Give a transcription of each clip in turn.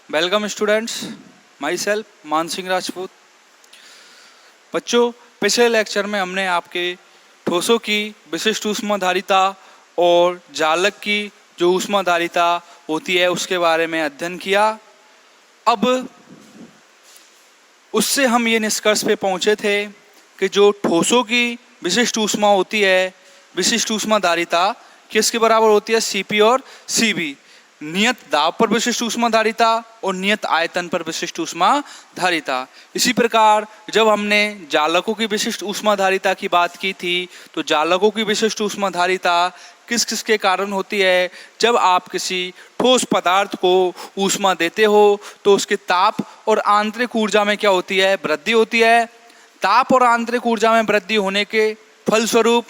Welcome students, my self मान सिंह राजपूत। बच्चों, पिछले लेक्चर में हमने आपके ठोसों की विशिष्ट ऊष्माधारिता और जालक की जो ऊष्माधारिता होती है उसके बारे में अध्ययन किया। अब उससे हम ये निष्कर्ष पे पहुंचे थे कि जो ठोसों की विशिष्ट ऊष्मा होती है, विशिष्ट ऊष्माधारिता किसके बराबर होती है? Cp और Cv। नियत दाब पर विशिष्ट ऊष्माधारिता और नियत आयतन पर विशिष्ट ऊष्माधारिता। इसी प्रकार जब हमने जालकों की विशिष्ट ऊष्माधारिता की बात की थी तो जालकों की विशिष्ट ऊष्माधारिता किस किस के कारण होती है? जब आप किसी ठोस पदार्थ को ऊष्मा देते हो तो उसके ताप और आंतरिक ऊर्जा में क्या होती है? वृद्धि होती है। ताप और आंतरिक ऊर्जा में वृद्धि होने के फलस्वरूप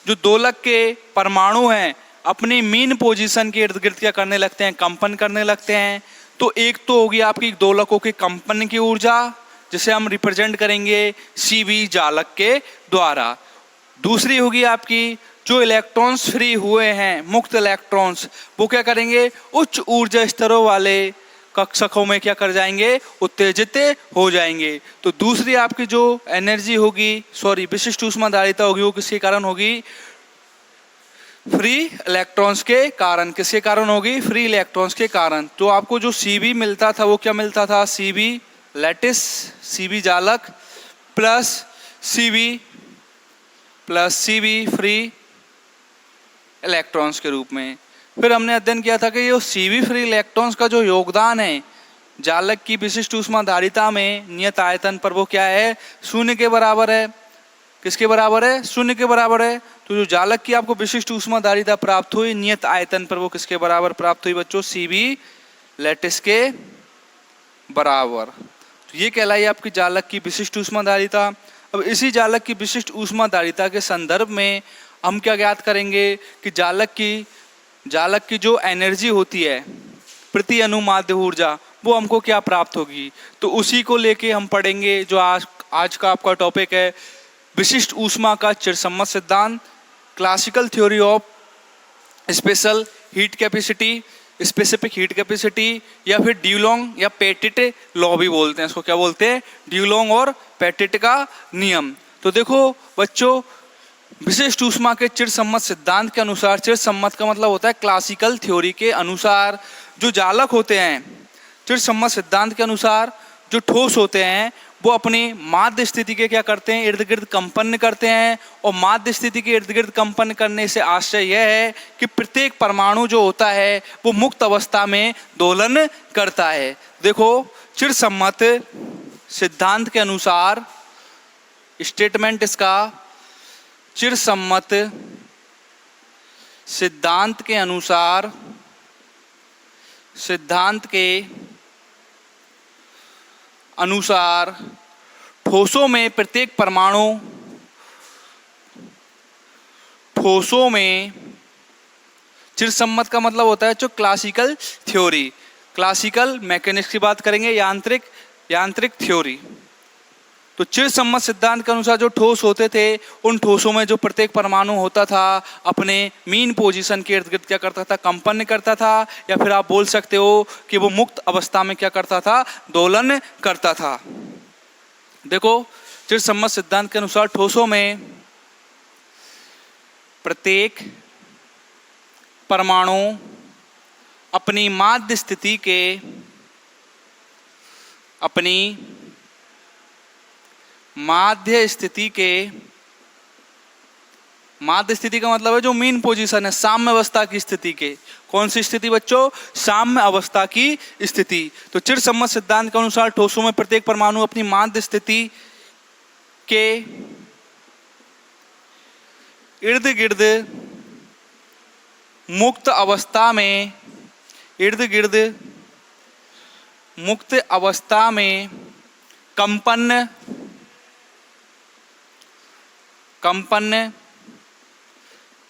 जो दोलक के परमाणु हैं अपनी मीन पोजीशन के इर्द गिर्द क्या करने लगते हैं? कंपन करने लगते हैं। तो एक तो होगी आपकी दोलकों के कंपन की ऊर्जा, जिसे हम रिप्रेजेंट करेंगे Cv जालक के द्वारा। दूसरी होगी आपकी जो इलेक्ट्रॉन्स फ्री हुए हैं, मुक्त इलेक्ट्रॉन्स, वो क्या करेंगे? उच्च ऊर्जा स्तरों वाले कक्षकों में क्या कर जाएंगे? उत्तेजित हो जाएंगे। तो दूसरी आपकी जो एनर्जी होगी, विशिष्ट ऊष्माधारिता होगी, वो किसके कारण होगी? फ्री इलेक्ट्रॉन्स के कारण। किसके कारण होगी? फ्री इलेक्ट्रॉन्स के कारण। तो आपको जो Cv मिलता था वो क्या मिलता था? Cv लैटिस, Cv जालक प्लस Cv फ्री इलेक्ट्रॉन्स के रूप में। फिर हमने अध्ययन किया था कि ये Cv फ्री इलेक्ट्रॉन्स का जो योगदान है जालक की विशिष्ट ऊष्माधारिता में नियत आयतन पर, वो क्या है? 0 के बराबर है। किसके बराबर है? 0 के बराबर है। तो जो जालक की आपको विशिष्ट ऊष्माधारिता प्राप्त हुई नियत आयतन पर, वो किसके बराबर प्राप्त हुई बच्चों? Cv लैटिस के बराबर। तो ये कहलाई आपकी जालक की विशिष्ट ऊष्माधारिता। अब इसी जालक की विशिष्ट ऊष्माधारिता के संदर्भ में हम क्या ज्ञात करेंगे कि जालक की जो एनर्जी होती है प्रति अनुमाध्य ऊर्जा, वो हमको क्या प्राप्त होगी? तो उसी को लेके हम पढ़ेंगे जो आज का आपका टॉपिक है, विशिष्ट ऊष्मा का चिरसम्मत सिद्धांत, classical theory of special heat capacity, specific heat capacity, या फिर ड्यूलोंग या पेटिट लॉ भी बोलते हैं इसको। क्या बोलते हैं? ड्यूलोंग और पेटिट का नियम। तो देखो बच्चों, विशिष्ट ऊष्मा के चिरसम्मत सिद्धांत के अनुसार, चिरसम्मत का मतलब होता है क्लासिकल थ्योरी के अनुसार, जो जालक होते हैं चिरसम्मत सिद्धांत के अनुसार जो ठोस होते हैं वो अपनी माध्य स्थिति के क्या करते हैं? इर्द गिर्द कंपन करते हैं। और माध्य स्थिति के इर्द गिर्द कंपन करने से आश्चर्य यह है कि प्रत्येक परमाणु जो होता है वो मुक्त अवस्था में दोलन करता है। देखो, चिरसम्मत सिद्धांत के अनुसार स्टेटमेंट इसका, चिरसम्मत सिद्धांत के अनुसार, सिद्धांत के अनुसार ठोसों में प्रत्येक परमाणु, ठोसों में चिरसम्मत का मतलब होता है जो क्लासिकल थ्योरी, क्लासिकल मैकेनिक्स की बात करेंगे, यांत्रिक थ्योरी। तो चिरसम्मत सिद्धांत के अनुसार जो ठोस होते थे उन ठोसों में जो प्रत्येक परमाणु होता था अपने मीन पोजीशन के इर्द गिर्द क्या करता था? कंपन करता था, या फिर आप बोल सकते हो कि वो मुक्त अवस्था में क्या करता था? दोलन करता था। देखो, चिरसम्मत सिद्धांत के अनुसार ठोसों में प्रत्येक परमाणु अपनी माध्य स्थिति माध्य स्थिति का मतलब है जो मीन पोजीशन है, साम्य अवस्था की स्थिति के। कौन सी स्थिति बच्चों? साम्य अवस्था की स्थिति। तो चिरसम्मत सिद्धांत के अनुसार ठोसों में प्रत्येक परमाणु अपनी माध्य स्थिति के इर्द गिर्द मुक्त अवस्था में कंपन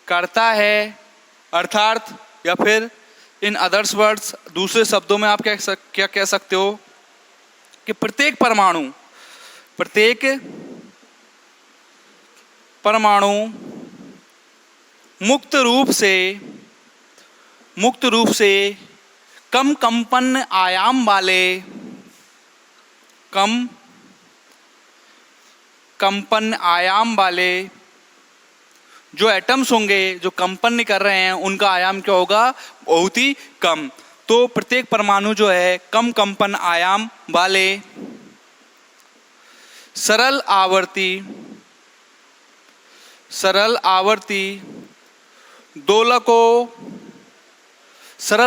करता है। अर्थात, या फिर इन अदर्स वर्ड्स, दूसरे शब्दों में आप क्या कह सकते हो कि प्रत्येक परमाणु मुक्त रूप से कम कंपन आयाम वाले, कम कंपन आयाम वाले जो एटम्स होंगे, जो कंपन नहीं कर रहे हैं, उनका आयाम क्या होगा, बहुत ही कम। तो प्रत्येक परमाणु जो है कम कंपन आयाम वाले सरल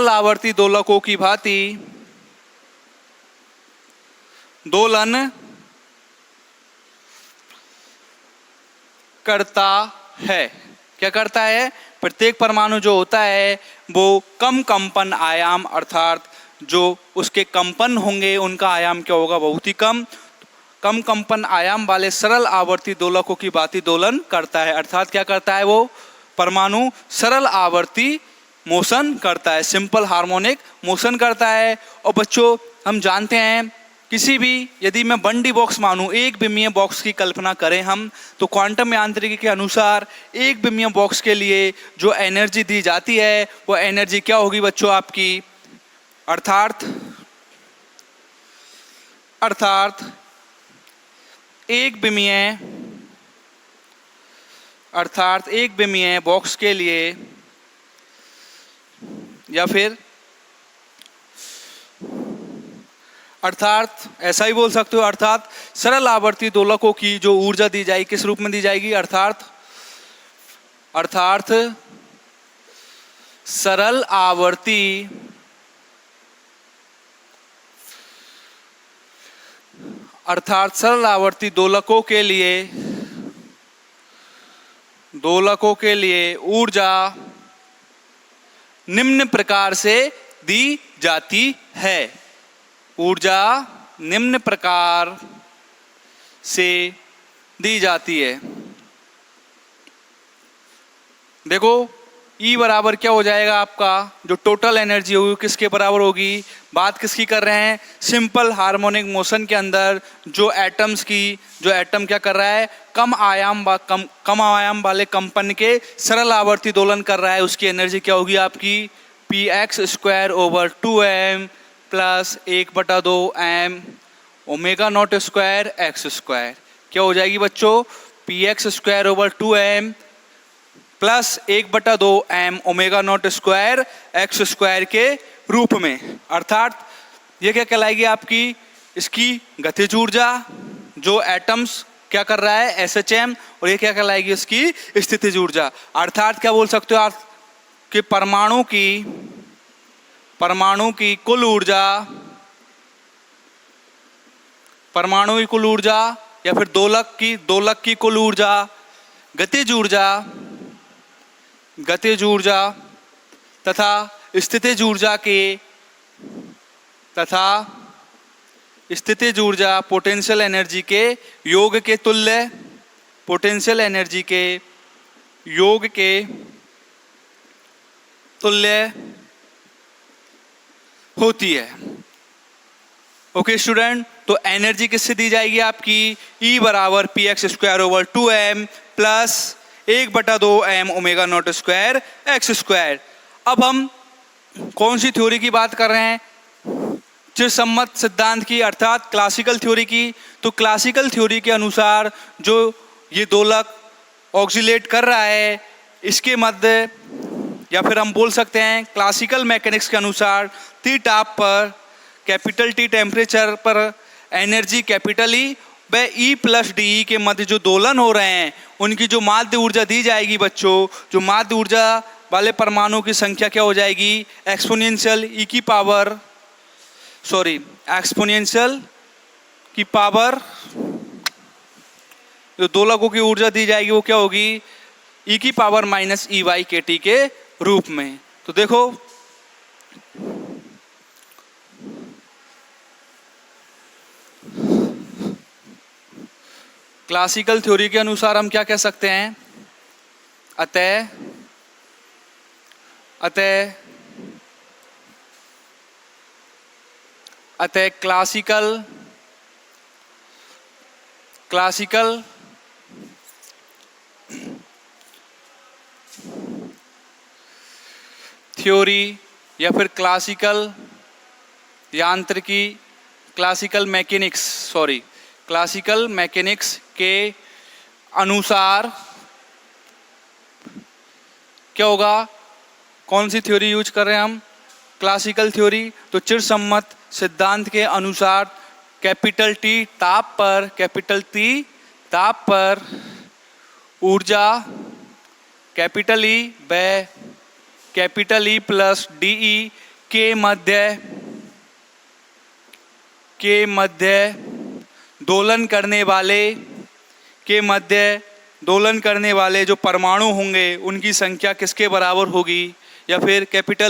आवर्ती दोलकों की भांति दोलन करता है। क्या करता है, प्रत्येक परमाणु जो होता है वो कम कंपन आयाम, अर्थात जो उसके कंपन होंगे उनका आयाम क्या होगा, बहुत ही कम कंपन आयाम वाले सरल आवर्ती दोलकों की भांति दोलन करता है। अर्थात क्या करता है, वो परमाणु सरल आवर्ती मोशन करता है, सिंपल हार्मोनिक मोशन करता है। और बच्चों हम जानते हैं किसी भी, यदि मैं 1D बॉक्स मानूं, एक विमीय बॉक्स की कल्पना करें हम, तो क्वांटम यांत्रिकी के अनुसार एक विमीय बॉक्स के लिए जो एनर्जी दी जाती है वो एनर्जी क्या होगी बच्चों आपकी, अर्थात एक विमीय बॉक्स के लिए, या फिर अर्थात ऐसा ही बोल सकते हो, अर्थात सरल आवर्ती दोलकों की जो ऊर्जा दी जाएगी किस रूप में दी जाएगी, अर्थात सरल आवर्ती दोलकों के लिए ऊर्जा निम्न प्रकार से दी जाती है। ऊर्जा निम्न प्रकार से दी जाती है। देखो E बराबर क्या हो जाएगा आपका, जो टोटल एनर्जी होगी किसके बराबर होगी, बात किसकी कर रहे हैं, सिंपल हार्मोनिक मोशन के अंदर जो एटम क्या कर रहा है, कम आयाम वाले कंपन के सरल आवर्ती दोलन कर रहा है, उसकी एनर्जी क्या होगी आपकी, px²/2m plus 1/2m omega naught square x²। क्या हो जाएगी बच्चों, px²/2m plus 1/2m omega naught square x² के रूप में। अर्थात ये क्या कहलाएगी आपकी, इसकी गतिज ऊर्जा, जो एटम्स क्या कर रहा है SHM, और ये क्या कहलाएगी इसकी स्थितिज ऊर्जा। अर्थात क्या बोल सकते हो आप कि परमाणु की कुल ऊर्जा, या फिर दोलक की कुल ऊर्जा, गतिज ऊर्जा तथा स्थितिज ऊर्जा पोटेंशियल एनर्जी के योग के तुल्य होती है। ओके स्टूडेंट, तो एनर्जी किससे दी जाएगी आपकी, E बराबर px²/2m plus 1/2m omega naught square x²। अब हम कौन सी थ्योरी की बात कर रहे हैं, चिरसम्मत सिद्धांत की, अर्थात क्लासिकल थ्योरी की। तो क्लासिकल थ्योरी के अनुसार जो ये दोलक ऑक्सीलेट कर रहा है, इसके मध्य, या फिर हम बोल सकते हैं क्लासिकल मैकेनिक्स के अनुसार T ताप पर, कैपिटल T टेम्परेचर पर एनर्जी कैपिटल E व E+DE के मध्य जो दोलन हो रहे हैं, उनकी जो माध्य ऊर्जा दी जाएगी बच्चों, जो माध्य ऊर्जा वाले परमाणु की संख्या क्या हो जाएगी, एक्सपोनेंशियल की पावर, जो दोलकों की ऊर्जा दी जाएगी वो क्या होगी, e⁻⁻ के रूप में। तो देखो क्लासिकल थ्योरी के अनुसार हम क्या कह सकते हैं, अतः क्लासिकल थ्योरी या फिर क्लासिकल यांत्रिकी क्लासिकल मैकेनिक्स के अनुसार क्या होगा, कौन सी थ्योरी यूज कर रहे हैं हम, क्लासिकल थ्योरी। तो चिरसम्मत सिद्धांत के अनुसार कैपिटल टी ताप पर ऊर्जा कैपिटल ई व कैपिटल ई प्लस डीई के मध्य दोलन करने वाले जो परमाणु होंगे उनकी संख्या किसके बराबर होगी, या फिर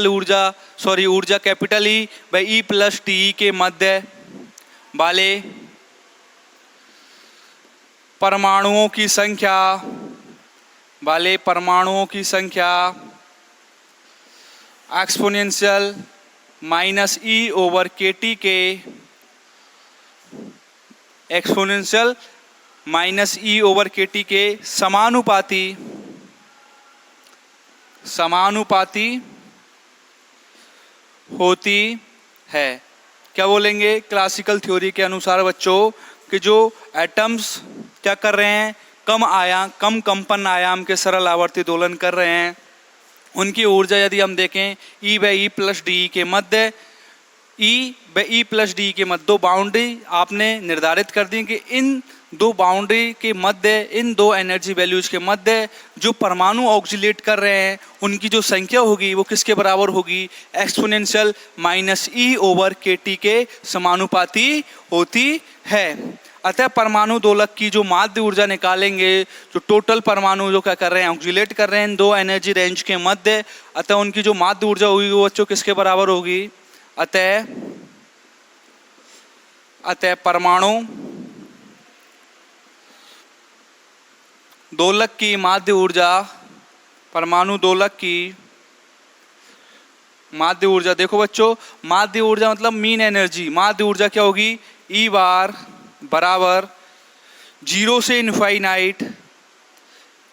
ऊर्जा कैपिटल ई व ई प्लस टी के मध्य वाले परमाणुओं की संख्या एक्सपोनेंशियल माइनस ई ओवर के टी के समानुपाती होती है। क्या बोलेंगे, क्लासिकल थ्योरी के अनुसार बच्चों कि जो एटम्स क्या कर रहे हैं, कम कंपन आयाम के सरल आवर्ती दोलन कर रहे हैं, उनकी ऊर्जा यदि हम देखें ई व ई प्लस डी के मध्य दो बाउंड्री आपने निर्धारित कर दी कि इन दो बाउंड्री के मध्य, इन दो एनर्जी वैल्यूज के मध्य जो परमाणु ऑक्सीलेट कर रहे हैं उनकी जो संख्या होगी वो किसके बराबर होगी, एक्सपोनेंशियल माइनस ई ओवर के टी के समानुपाती होती है। अतः परमाणु दोलक की जो माध्य ऊर्जा निकालेंगे, जो टोटल परमाणु जो क्या कर रहे हैं, ऑक्सीलेट कर रहे हैं इन दो एनर्जी रेंज के मध्य, अतः उनकी जो माध्य ऊर्जा होगी वो बच्चों किसके बराबर होगी, अतः परमाणु दोलक की माध्य ऊर्जा देखो बच्चों, माध्य ऊर्जा मतलब मीन एनर्जी, माध्य ऊर्जा क्या होगी, ई बार बराबर 0 से इनफाइनाइट,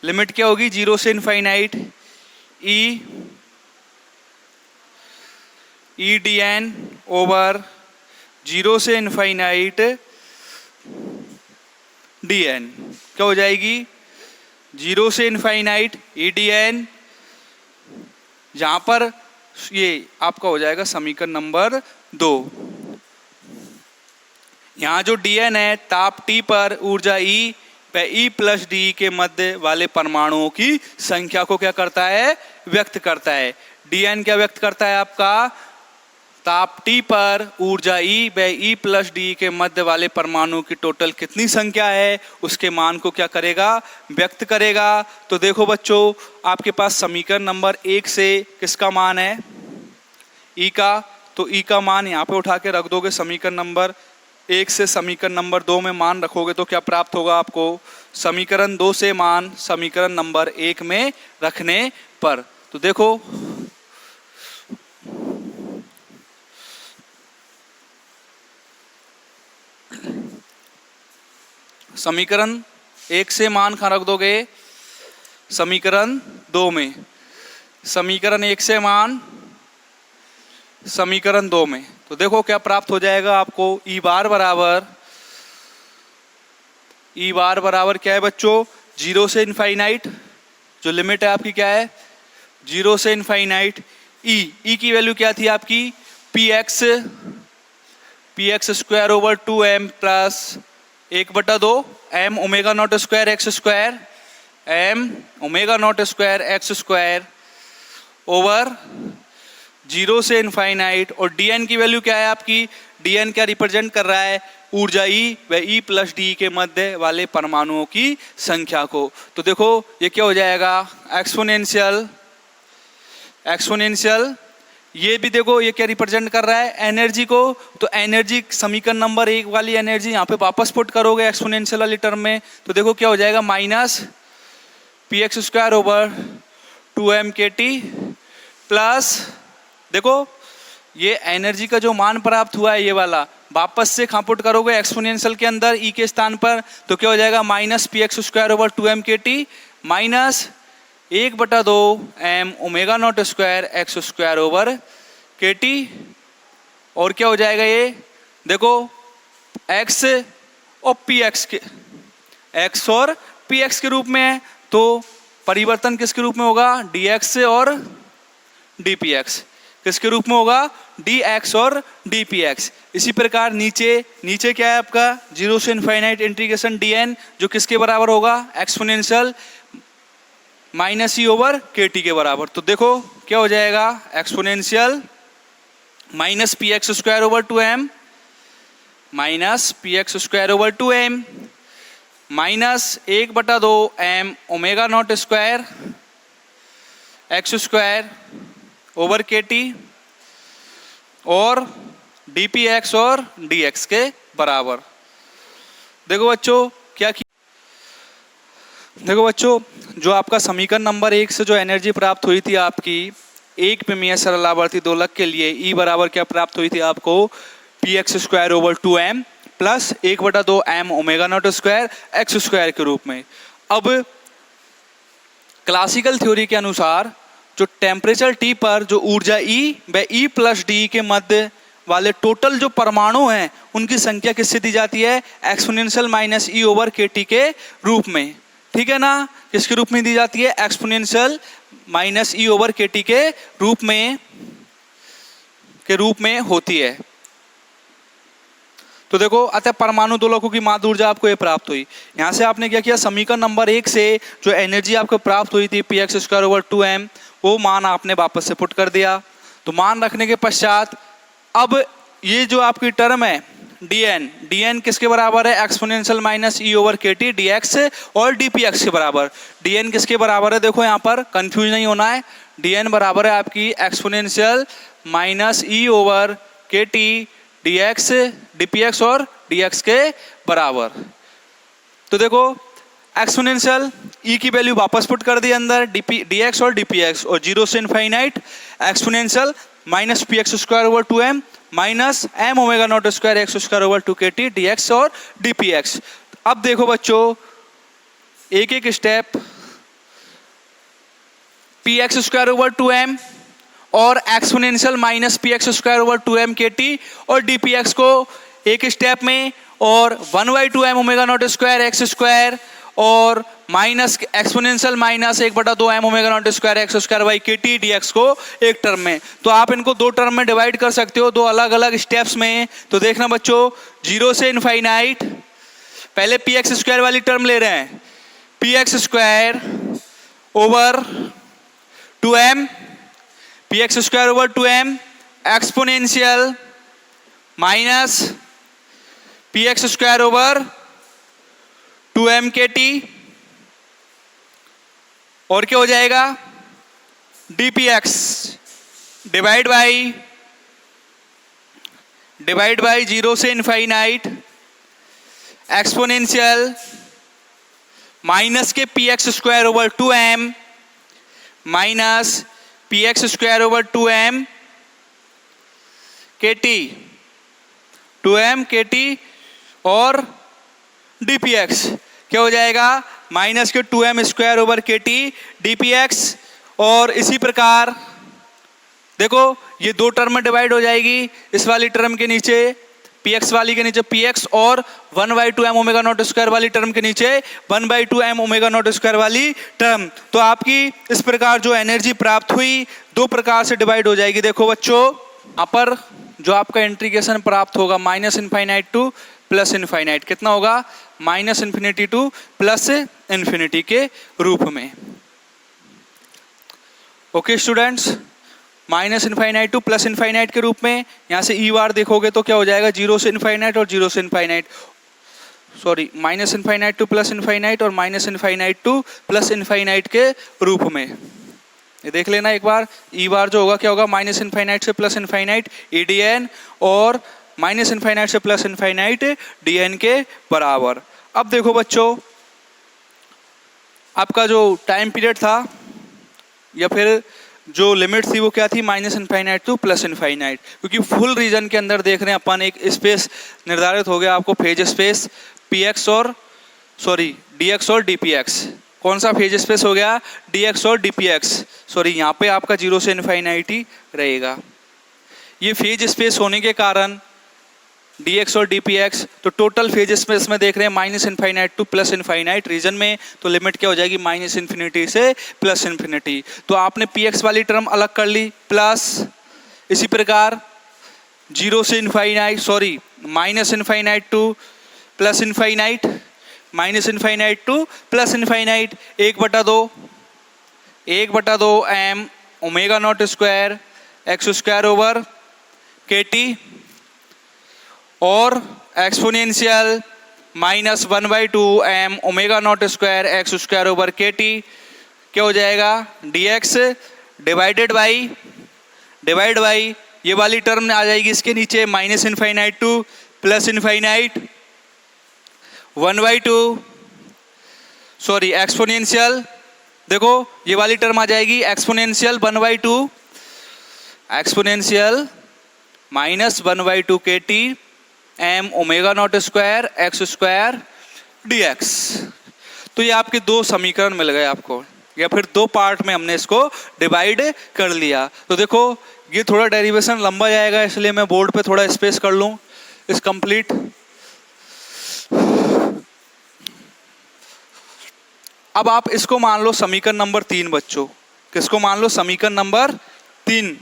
लिमिट क्या होगी 0 से infinite e d n over 0 से इनफाइनाइट डी एन, क्या हो जाएगी 0 से इनफाइनाइट ई डी एन, जहां पर ये आपका हो जाएगा समीकरण नंबर 2। यहाँ जो डी एन है ताप टी पर ऊर्जा ई व ई प्लस डी के मध्य वाले परमाणुओं की संख्या को क्या करता है, व्यक्त करता है। डी एन क्या व्यक्त करता है आपका, ताप टी पर ऊर्जा ई व ई प्लस डी के मध्य वाले परमाणु की टोटल कितनी संख्या है उसके मान को क्या करेगा, व्यक्त करेगा। तो देखो बच्चों आपके पास समीकरण नंबर 1 से किसका मान है, ई का, तो ई का मान यहाँ पे उठा के रख दोगे समीकरण नंबर 1 से समीकरण नंबर 2 में मान रखोगे तो क्या प्राप्त होगा आपको, समीकरण 2 से मान समीकरण नंबर 1 में रखने पर। तो देखो समीकरण 1 से मान कहाँ रख दोगे, समीकरण 2 में, समीकरण 1 से मान समीकरण 2 में। तो देखो क्या प्राप्त हो जाएगा आपको, ई बार बराबर क्या है बच्चों, 0 से इनफाइनाइट, जो लिमिट है आपकी क्या है 0 से इनफाइनाइट, ई की वैल्यू क्या थी आपकी P x square over 2m plus 1/2 m omega naught square x square, m omega naught square x square over 0 से इनफाइनाइट, और dn की वैल्यू क्या है आपकी, dn क्या रिप्रेजेंट कर रहा है, ऊर्जा ई व ई प्लस डी के मध्य वाले परमाणुओं की संख्या को। तो देखो ये क्या हो जाएगा, एक्सपोनेंशियल, ये भी देखो ये क्या रिप्रेजेंट कर रहा है, एनर्जी को। तो एनर्जी समीकरण नंबर 1 वाली एनर्जी यहाँ पे वापस पुट करोगे एक्सपोनेंशियल वाली टर्म में, तो देखो क्या हो जाएगा minus P x square over 2m k T plus, देखो ये एनर्जी का जो मान प्राप्त हुआ है ये वाला वापस से कहाँ पुट करोगे एक्सपोनेंशियल के अंदर ई के स्थान पर, तो क्या हो जाएगा minus P x square over 2m k T minus 1/2 m omega naught square x square over के टी और क्या हो जाएगा ये, देखो x और px के, x और px के रूप में है, तो परिवर्तन किसके रूप में होगा, dx और dpx, किसके रूप में होगा, dx और dpx। इसी प्रकार नीचे क्या है आपका, 0 से इनफाइनाइट इंटीग्रेशन dn, जो किसके बराबर होगा, एक्सपोनेंशियल माइनस ई ओवर के टी के बराबर। तो देखो क्या हो जाएगा, exponential minus P x square over 2m minus P x square over 2m minus 1/2m omega naught square x square over के टी और डी पी एक्स और डी एक्स के बराबर। देखो बच्चों क्या किया, देखो बच्चों जो आपका समीकरण नंबर 1 से जो एनर्जी प्राप्त हुई थी आपकी एक विमीय सरल आवर्ती दोलक के लिए, ई बराबर क्या प्राप्त हुई थी आपको, P x square over 2m plus 1/2m omega naught square x square के रूप में। अब क्लासिकल थ्योरी के अनुसार जो टेम्परेचर T पर जो ऊर्जा E व E प्लस डी के मध्य वाले टोटल जो परमाणु हैं उनकी संख्या किससे दी जाती है, एक्सपोनेंशियल माइनस ई ओवर के टी के रूप में। ठीक है ना, किसके रूप में दी जाती है, एक्सपोनेंशियल माइनस ई ओवर के टी के रूप में होती है। तो देखो अतः परमाणु दोलकों की माध्य ऊर्जा आपको ये प्राप्त हुई। यहाँ से आपने क्या किया, समीकरण नंबर 1 से जो एनर्जी आपको प्राप्त हुई थी P x square over 2m, वो मान आपने वापस से पुट कर दिया। तो मान रखने के पश्चात अब ये जो आपकी टर्म है dn किसके बराबर है, एक्सपोनेंशियल माइनस ई ओवर के टी dx और dpx के बराबर। dn किसके बराबर है, देखो यहाँ पर कंफ्यूज नहीं होना है, dn बराबर है आपकी एक्सपोनेंशियल माइनस ई ओवर के टी dx dpx और dx के बराबर। तो देखो एक्सपोनेंशियल e की वैल्यू वापस पुट कर दी अंदर, dx और dpx, और 0 से infinite exponential minus P x square over 2m minus m omega naught square x square over 2 के टी dx और dpx। अब देखो बच्चों एक एक step, P x square over 2m और exponential minus P x square over 2m k t और dpx को एक स्टेप में, और 1/2m omega naught square x square और minus exponential minus 1/2m omega naught square x square by k T dx को एक term में। तो आप इनको दो टर्म में डिवाइड कर सकते हो, दो अलग अलग स्टेप्स में। तो देखना बच्चों 0 से इनफाइनाइट, पहले पी एक्स स्क्वायर वाली टर्म ले रहे हैं, P x square over 2m P x square over 2m exponential minus P x square over 2m k t, और क्या हो जाएगा, dpx डिवाइड बाई 0 से इनफाइनाइट एक्सपोनेंशियल माइनस के P x square over 2m minus P x square over 2m k T 2m k t और dpx क्या हो जाएगा, माइनस के 2m स्क्वायर ओवर के टी dpx। और इसी प्रकार देखो ये दो टर्म में डिवाइड हो जाएगी, इस वाली टर्म के नीचे px वाली के नीचे px और 1/2m ओमेगा नॉट स्क्वायर वाली टर्म के नीचे 1/2m ओमेगा नॉट स्क्वायर वाली टर्म। तो आपकी इस प्रकार जो एनर्जी प्राप्त हुई दो प्रकार से डिवाइड हो जाएगी। देखो बच्चों यहाँ पर जो आपका इंटीग्रेशन प्राप्त होगा minus infinite to plus infinite, कितना होगा, minus infinity two plus infinity के रूप में। Okay students, minus infinite to plus infinite के रूप में। यहाँ से ई बार देखोगे तो क्या हो जाएगा, 0 से इनफाइनाइट और 0 से infinite, sorry minus infinite to plus infinite और minus infinite to plus infinite के रूप में। ये देख लेना एक बार, ई बार जो होगा क्या होगा, माइनस इनफाइनाइट से plus infinite e d n और माइनस इनफाइनाइट से प्लस इनफाइनाइट डी एन के बराबर। अब देखो बच्चों आपका जो टाइम पीरियड था या फिर जो लिमिट थी वो क्या थी, minus infinite to plus infinite, क्योंकि फुल रीजन के अंदर देख रहे हैं अपन एक स्पेस निर्धारित हो गया आपको, फेज स्पेस पी एक्स और सॉरी डी एक्स और डी पी एक्स। कौन सा फेज स्पेस हो गया, डी एक्स और डी पी एक्स, सॉरी यहाँ पे आपका 0 से इनफाइनाइट ही रहेगा। ये फेज स्पेस होने के कारण dx और dpx, तो टोटल फेज स्पेस में देख रहे हैं minus infinite to plus infinite region में, तो लिमिट क्या हो जाएगी माइनस इन्फिनिटी से प्लस इन्फिनिटी। तो आपने px वाली टर्म अलग कर ली प्लस, इसी प्रकार जीरो से infinite, sorry minus infinite to plus infinite, minus infinite to plus infinite, 1/2 m omega naught square x square over के टी, और exponential minus 1/2 m omega naught square x square over के T, क्या हो जाएगा dx divide by ये वाली term आ जाएगी इसके नीचे minus infinite to plus infinite 1/2, sorry exponential, देखो ये वाली टर्म आ जाएगी exponential 1/2 exponential minus 1/2 k t m omega naught square x square dx। तो ये आपके दो समीकरण मिल गए आपको, या फिर दो पार्ट में हमने इसको डिवाइड कर लिया। तो देखो ये थोड़ा डेरिवेशन लंबा जाएगा, इसलिए मैं बोर्ड पे थोड़ा स्पेस कर लूँ इस कंप्लीट। अब आप इसको मान लो समीकरण नंबर 3 बच्चों, किसको मान लो समीकरण नंबर 3,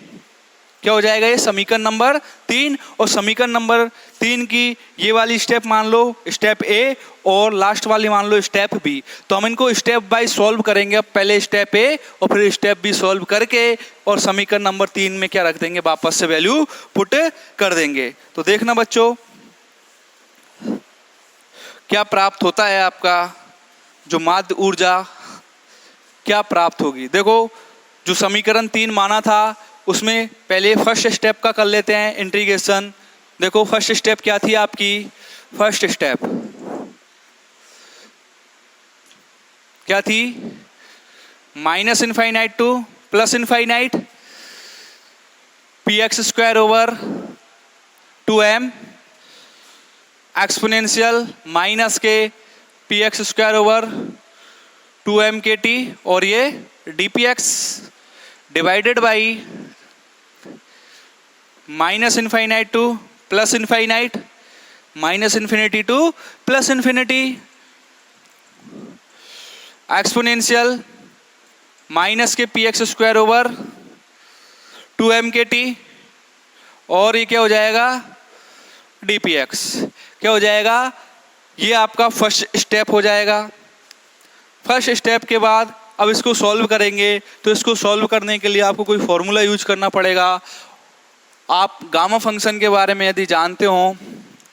क्या हो जाएगा ये समीकरण नंबर 3, और समीकरण नंबर 3 की ये वाली स्टेप मान लो स्टेप ए और लास्ट वाली मान लो स्टेप बी। तो हम इनको स्टेप बाय सॉल्व करेंगे, अब पहले स्टेप ए और फिर स्टेप बी सॉल्व करके और समीकरण नंबर 3 में क्या रख देंगे वापस से वैल्यू पुट कर देंगे। तो देखना बच्चों क्या प्राप्त होता है, आपका जो माध्य ऊर्जा क्या प्राप्त होगी। देखो जो समीकरण 3 माना था उसमें पहले फर्स्ट स्टेप का कर लेते हैं इंटीग्रेशन। देखो फर्स्ट स्टेप क्या थी आपकी, फर्स्ट स्टेप क्या थी minus infinite to plus infinite px square over 2m exponential minus k px square over 2m k t, और ये dpx divided by minus infinite to plus infinite minus infinity two plus infinity exponential minus k px square over 2m k t, और ये क्या हो जाएगा dpx, क्या हो जाएगा, ये आपका फर्स्ट स्टेप हो जाएगा। फर्स्ट स्टेप के बाद अब इसको सॉल्व करेंगे, तो इसको सॉल्व करने के लिए आपको कोई फॉर्मूला यूज करना पड़ेगा। आप गामा फंक्शन के बारे में यदि जानते हो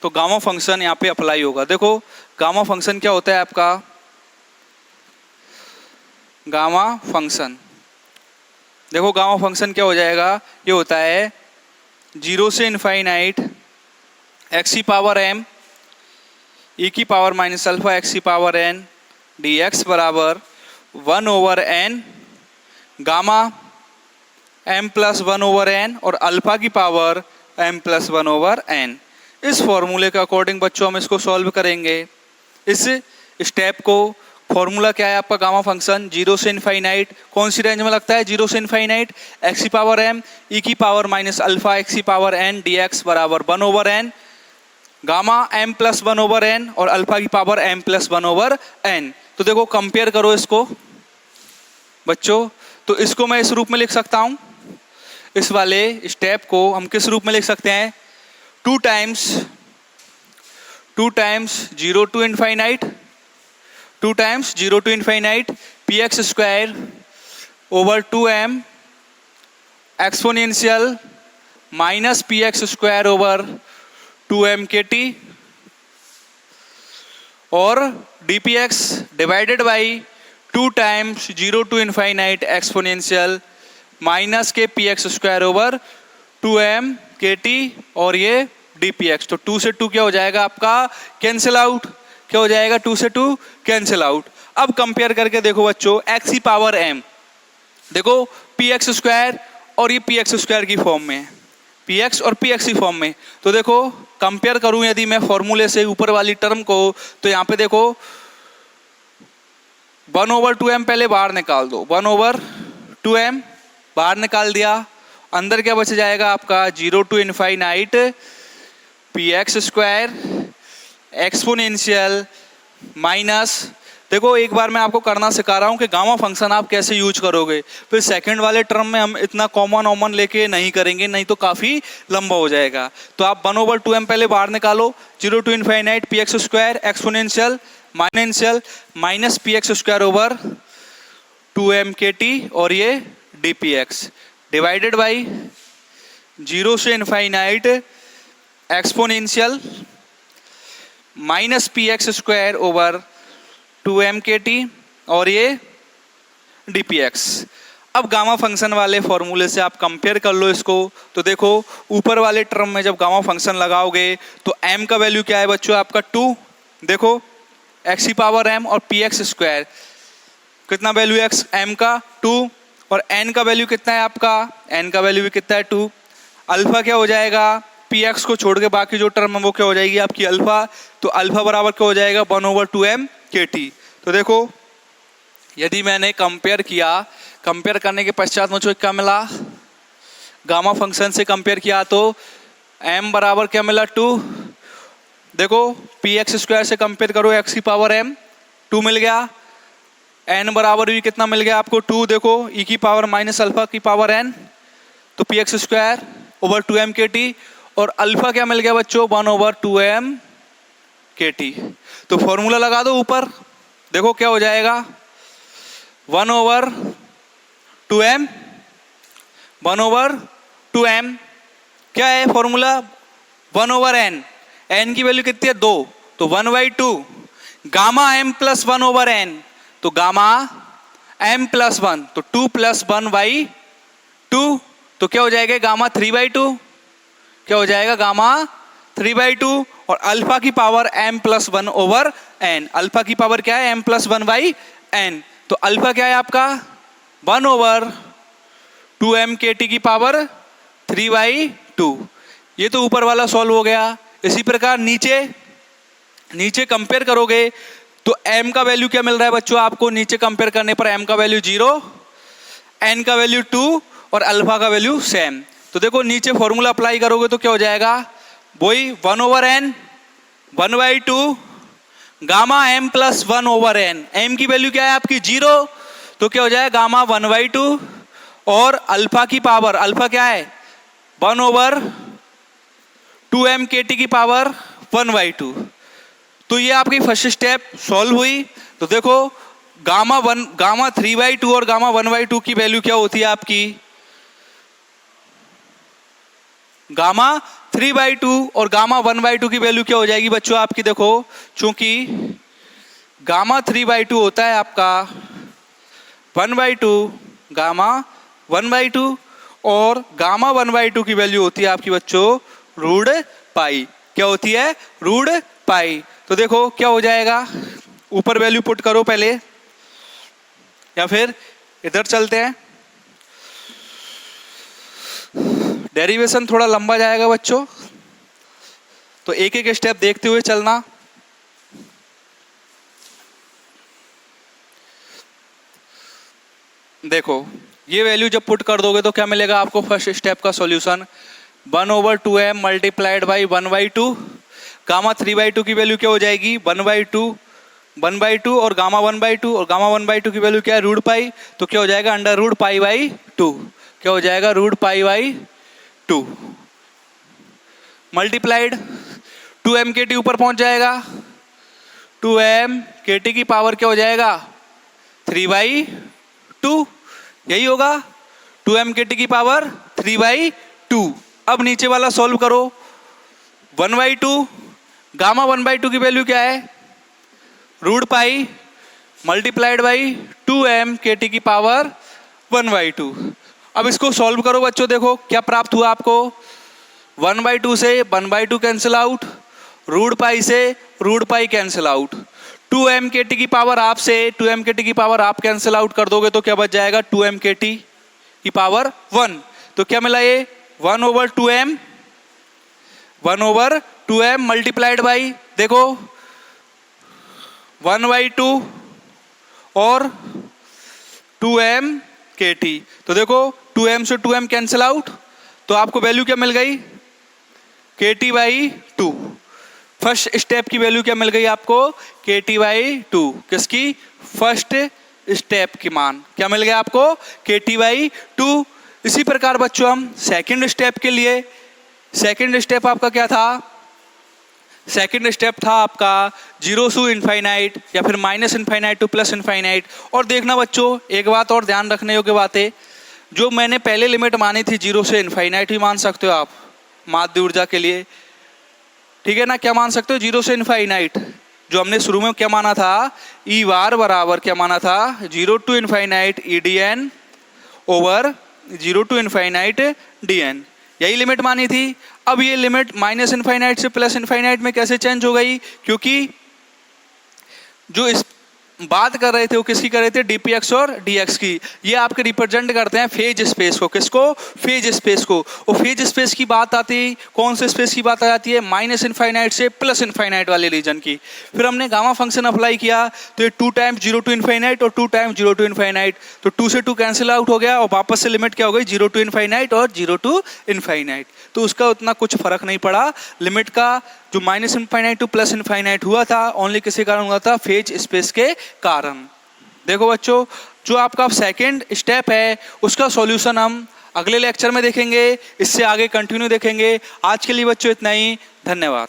तो गामा फंक्शन यहाँ पे अप्लाई होगा। देखो गामा फंक्शन क्या होता है आपका, गामा फंक्शन, देखो गामा फंक्शन क्या हो जाएगा, ये होता है 0 से इनफाइनाइट एक्स की पावर m e की पावर माइनस अल्फा एक्स की पावर n dx बराबर 1/n gamma m plus 1/n और अल्फा की पावर m प्लस 1/n। इस फॉर्मूले के अकॉर्डिंग बच्चों हम इसको सॉल्व करेंगे। इस स्टेप को फॉर्मूला क्या है आपका, गामा फंक्शन 0 से इनफाइनाइट, कौन सी रेंज में लगता है 0 से इनफाइनाइट, एक्स की पावर m e की पावर माइनस अल्फा एक्स की पावर n dx बराबर 1/n gamma m plus 1/n और अल्फा की पावर m प्लस 1/n। तो देखो कंपेयर करो इसको बच्चों, तो इसको मैं इस रूप में लिख सकता हूँ, इस वाले स्टेप को हम किस रूप में लिख सकते हैं, 2 times 0 to infinite 2 times 0 to infinite px square over 2m exponential minus px square over 2m k t, और dpx divided by 2 times 0 to infinite exponential minus k px square over 2m k t, और ये dpx। तो 2 से 2 क्या हो जाएगा आपका cancel out, क्या हो जाएगा 2 से 2 कैंसिल आउट। अब कंपेयर करके देखो बच्चों x की पावर m, देखो px स्क्वायर और ये px स्क्वायर की फॉर्म में, px और px की फॉर्म में। तो देखो कंपेयर करूं यदि मैं फॉर्मूले से ऊपर वाली टर्म को, तो यहाँ पे देखो 1/2m पहले बाहर निकाल दो, 1/2m बाहर निकाल दिया, अंदर क्या बच जाएगा आपका 0 to infinite P x square exponential minus, देखो एक बार मैं आपको करना सिखा रहा हूँ कि गामा फंक्शन आप कैसे यूज करोगे, फिर सेकंड वाले टर्म में हम इतना कॉमन लेके नहीं करेंगे, नहीं तो काफी लंबा हो जाएगा। तो आप 1/2m पहले बाहर निकालो, 0 to infinite P x square exponential minus P x square over 2m k t और ये D P x divided by 0 से infinite exponential minus P x square over 2m k t और ये डी पी एक्स। अब gamma function वाले फॉर्मूले से आप कंपेयर कर लो इसको, तो देखो ऊपर वाले टर्म में जब गामा फंक्शन लगाओगे तो m का वैल्यू क्या है बच्चों आपका 2, देखो x की पावर m और पी एक्स स्क्वायर कितना वैल्यू है m का 2 और n का वैल्यू कितना है आपका, n का वैल्यू भी कितना है 2। अल्फा क्या हो जाएगा, पी एक्स को छोड़ के बाकी जो टर्म है वो क्या हो जाएगी आपकी अल्फा, तो अल्फा बराबर क्या हो जाएगा 1/2m के टी। तो देखो यदि मैंने कंपेयर किया, कंपेयर करने के पश्चात मुझे क्या मिला, गामा फंक्शन से कंपेयर किया तो m बराबर क्या मिला 2, देखो पी एक्स स्क्वायर से कंपेयर करो x की पावर m 2 मिल गया, n बराबर भी कितना मिल गया आपको 2, देखो e की पावर माइनस अल्फा की पावर n, तो P x square over 2m k t और अल्फा क्या मिल गया बच्चों 1/2m के टी। तो फॉर्मूला लगा दो ऊपर, देखो क्या हो जाएगा 1/2m क्या है फॉर्मूला 1/n, n की वैल्यू कितनी है 2, तो 1/2 गामा m प्लस 1/n, तो गामा m प्लस 1 तो 2 प्लस 1/2, तो क्या हो जाएगा गामा 3/2, क्या हो जाएगा गामा 3/2 और अल्फा की power m plus 1/n, alpha की पावर क्या है m प्लस 1/n, तो अल्फा क्या है आपका 1/2m के टी की पावर 3/2। ये तो ऊपर वाला सॉल्व हो गया। इसी प्रकार नीचे कंपेयर करोगे तो m का वैल्यू क्या मिल रहा है बच्चों आपको, नीचे कंपेयर करने पर m का वैल्यू 0, n का वैल्यू 2 और अल्फा का वैल्यू सेम। तो देखो नीचे फॉर्मूला अप्लाई करोगे तो क्या हो जाएगा, वही 1/n 1/2 gamma m plus 1/n, m की वैल्यू क्या है आपकी 0, तो क्या हो जाएगा गामा 1/2 और अल्फा की पावर, अल्फा क्या है 1/2m के टी की पावर 1/2। तो ये आपकी फर्स्ट स्टेप सॉल्व हुई। तो देखो गामा 3/2 और गामा 1/2 की वैल्यू क्या होती है आपकी, गामा 3/2 और गामा 1/2 की वैल्यू क्या हो जाएगी बच्चों आपकी, देखो चूंकि गामा 3/2 होता है आपका 1/2 गामा 1/2 और गामा 1/2 की वैल्यू होती है आपकी बच्चों रूट पाई, क्या होती है रूट पाई। तो देखो क्या हो जाएगा, ऊपर वैल्यू पुट करो पहले या फिर इधर चलते हैं, डेरिवेशन थोड़ा लंबा जाएगा बच्चों, तो एक एक स्टेप देखते हुए चलना। देखो ये वैल्यू जब पुट कर दोगे तो क्या मिलेगा आपको, फर्स्ट स्टेप का solution 1/2m multiplied by 1/2, gamma 3/2 की वैल्यू क्या हो जाएगी 1/2 और गामा 1/2 और गामा 1/2 की वैल्यू क्या है रूट पाई, तो क्या हो जाएगा अंडर रूट पाई बाई 2, क्या हो जाएगा root pi by 2 multiplied 2m k T ऊपर पहुंच जाएगा, 2m के टी की पावर क्या हो जाएगा 3/2, यही होगा 2m के टी की पावर 3/2। अब नीचे वाला सॉल्व करो, 1/2 गामा 1/2 की वैल्यू क्या है root pi multiplied by 2m k T की पावर 1/2। अब इसको सॉल्व करो बच्चों, देखो क्या प्राप्त हुआ आपको, 1/2 से 1/2 कैंसिल आउट, रूट पाई से root pi cancel out, 2m k T की पावर हाफ से 2m के टी की पावर हाफ कैंसिल आउट कर दोगे तो क्या बच जाएगा 2m के टी की पावर 1, तो क्या मिला ये 1/2m मल्टीप्लाइड बाई देखो 1/2 और 2m के टी। तो देखो 2m से 2m कैंसिल आउट, तो आपको वैल्यू क्या मिल गई, के टी बाई 2। फर्स्ट स्टेप की वैल्यू क्या मिल गई आपको, के टी बाई 2। किसकी, फर्स्ट स्टेप की मान क्या मिल गया आपको, के टी बाई 2। इसी प्रकार बच्चों हम सेकंड स्टेप के लिए, सेकंड स्टेप आपका क्या था, सेकंड स्टेप था आपका 0 टू इनफाइनाइट या फिर minus infinite to plus infinite. और देखना बच्चों, एक बात और ध्यान रखने योग्य बात है, जो मैंने पहले लिमिट मानी थी 0 से इनफाइनाइट ही मान सकते हो आप माध्य ऊर्जा के लिए, ठीक है ना। क्या मान सकते हो, 0 से इनफाइनाइट। जो हमने शुरू में क्या माना था, ई बार बराबर क्या माना था, 0 to infinite e d n over 0 to infinite d n, यही लिमिट मानी थी। अब ये लिमिट माइनस इनफाइनाइट से प्लस इनफाइनाइट में कैसे चेंज हो गई, क्योंकि जो इस बात कर रहे थे वो किसकी कर रहे थे, dpx और dx की। ये आपके रिप्रेजेंट करते हैं फेज स्पेस को, किसको, फेज स्पेस को। और फेज स्पेस की बात आती, कौन से स्पेस की बात आ जाती है, माइनस इनफाइनाइट से प्लस इनफाइनाइट वाले रीजन की। फिर हमने गामा फंक्शन अप्लाई किया, तो ये 2 टाइम्स 0 टू इनफाइनाइट और 2 टाइम्स 0 टू इनफाइनाइट, तो 2 से 2 कैंसिल आउट हो गया और वापस से लिमिट क्या हो गई, 0 टू इनफाइनाइट और 0 टू इनफाइनाइट। तो उसका उतना कुछ फर्क नहीं पड़ा लिमिट का, जो minus infinite to plus infinite हुआ था ओनली किसी कारण हुआ था, फेज स्पेस के कारण। देखो बच्चों, जो आपका सेकंड स्टेप है उसका सॉल्यूशन हम अगले लेक्चर में देखेंगे, इससे आगे कंटिन्यू देखेंगे। आज के लिए बच्चों इतना ही, धन्यवाद।